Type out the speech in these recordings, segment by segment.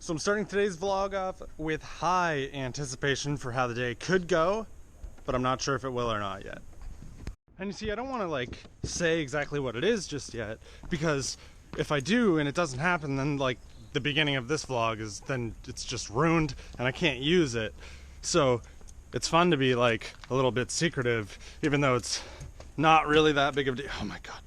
So I'm starting today's vlog off with high anticipation for how the day could go, but I'm not sure if it will or not yet. And you see, I don't want to like say exactly what it is just yet, because if I do and it doesn't happen, then like the beginning of this vlog is, then it's just ruined and I can't use it. So it's fun to be like a little bit secretive, even though it's not really that big of a deal. Oh my God.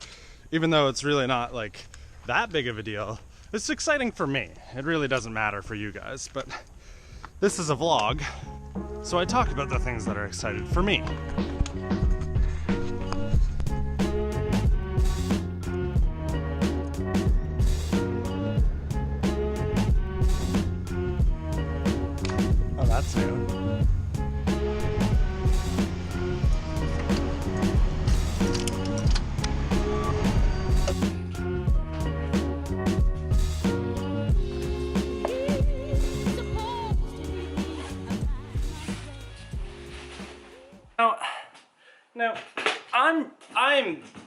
Even though it's really not like that big of a deal. It's exciting for me. It really doesn't matter for you guys, but this is a vlog, so I talk about the things that are exciting for me. Oh, that's new. Now, I'm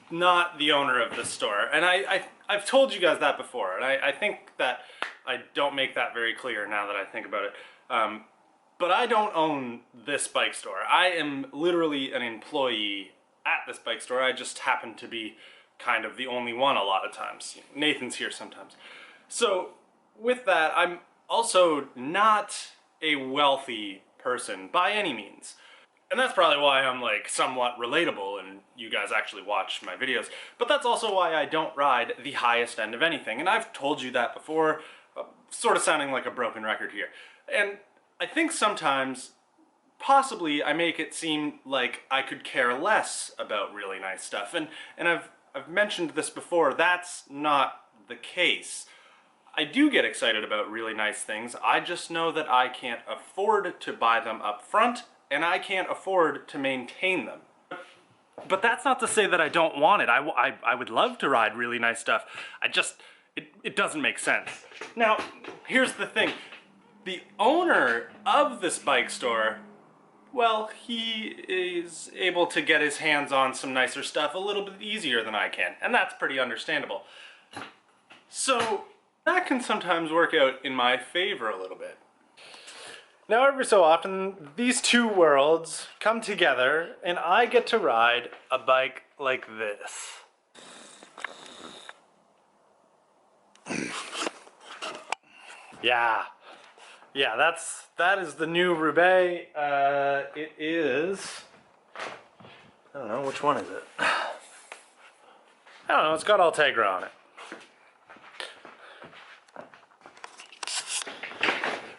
not the owner of this store, and I've told you guys that before, and I think that I don't make that very clear now that I think about it. But I don't own this bike store. I am literally an employee at this bike store. I just happen to be kind of the only one a lot of times. Nathan's here sometimes. So with that, I'm also not a wealthy person by any means. And that's probably why I'm like somewhat relatable and you guys actually watch my videos. But that's also why I don't ride the highest end of anything. And I've told you that before, sort of sounding like a broken record here. And I think sometimes, possibly, I make it seem like I could care less about really nice stuff. And I've mentioned this before, that's not the case. I do get excited about really nice things. I just know that I can't afford to buy them up front, and I can't afford to maintain them. But that's not to say that I don't want it. I would love to ride really nice stuff. It doesn't make sense. Now, here's the thing. The owner of this bike store, well, he is able to get his hands on some nicer stuff a little bit easier than I can, and that's pretty understandable. So that can sometimes work out in my favor a little bit. Now, every so often, these two worlds come together, and I get to ride a bike like this. Yeah, that is the new Roubaix. It is, I don't know, which one is it? I don't know, it's got Ultegra on it.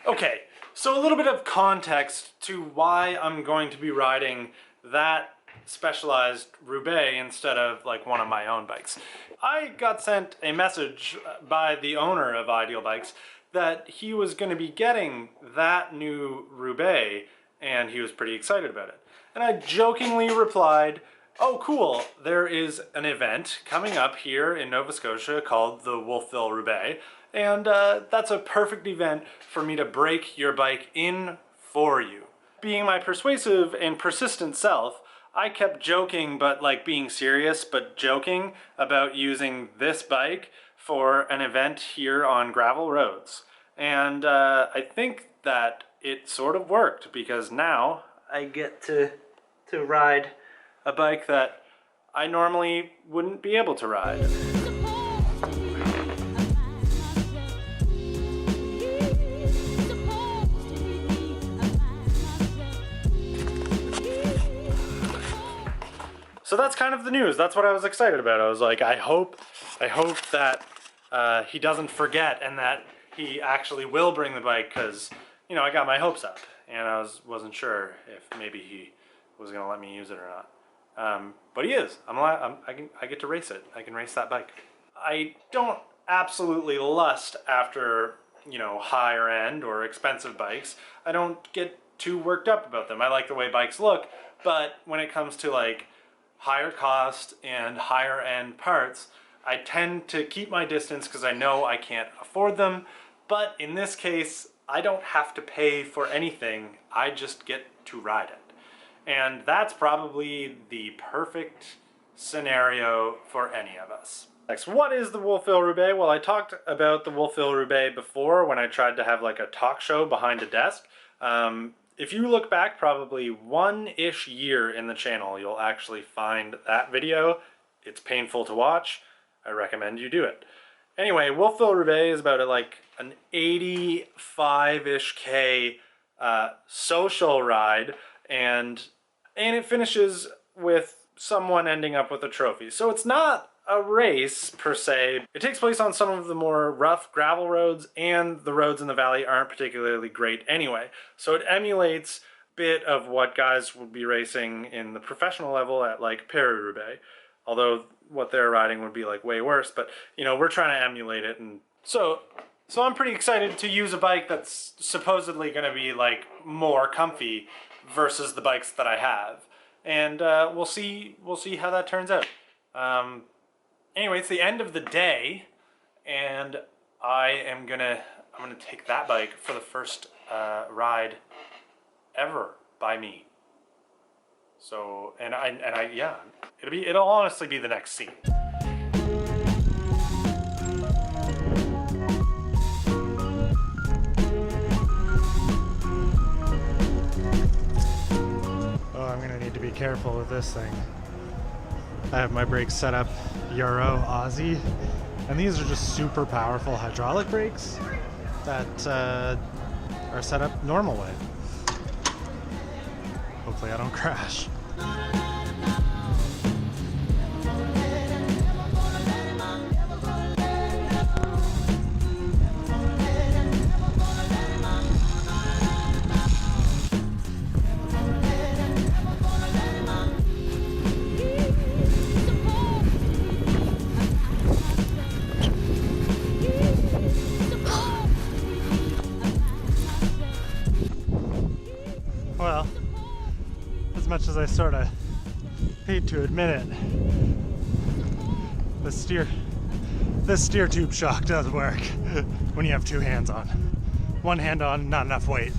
Okay. So a little bit of context to why I'm going to be riding that specialized Roubaix instead of like one of my own bikes. I got sent a message by the owner of Ideal Bikes that he was going to be getting that new Roubaix and he was pretty excited about it. And I jokingly replied, oh cool, there is an event coming up here in Nova Scotia called the Wolfville Roubaix. And that's a perfect event for me to break your bike in for you. Being my persuasive and persistent self, I kept joking, but like being serious, but joking about using this bike for an event here on gravel roads. And I think that it sort of worked, because now I get to ride a bike that I normally wouldn't be able to ride. So that's kind of the news. That's what I was excited about. I was like, I hope that he doesn't forget and that he actually will bring the bike, because, you know, I got my hopes up and I wasn't sure if maybe he was gonna let me use it or not. But he is. I get to race it. I can race that bike. I don't absolutely lust after, you know, higher end or expensive bikes. I don't get too worked up about them. I like the way bikes look, but when it comes to like higher cost and higher end parts, I tend to keep my distance because I know I can't afford them. But in this case, I don't have to pay for anything. I just get to ride it. And that's probably the perfect scenario for any of us. Next, what is the Wolfville-Roubaix? Well, I talked about the Wolfville-Roubaix before when I tried to have like a talk show behind a desk. If you look back probably one-ish year in the channel, you'll actually find that video. It's painful to watch. I recommend you do it. Anyway, Wolfville-Roubaix is about like an 85-ish K social ride, and it finishes with someone ending up with a trophy. So it's not a race per se. It takes place on some of the more rough gravel roads, and the roads in the valley aren't particularly great anyway. So it emulates a bit of what guys would be racing in the professional level at like Paris-Roubaix. Although what they're riding would be like way worse, but you know, we're trying to emulate it. And so I'm pretty excited to use a bike that's supposedly going to be like more comfy versus the bikes that I have. And we'll see how that turns out. Anyway, it's the end of the day, and I'm gonna take that bike for the first ride ever by me. So, yeah, it'll honestly be the next scene. Oh, I'm gonna need to be careful with this thing. I have my brakes set up Euro Aussie, and these are just super powerful hydraulic brakes that are set up normal way. Hopefully I don't crash. Well, as much as I sort of hate to admit it, this steer tube shock does work when you have two hands on. One hand on, not enough weight.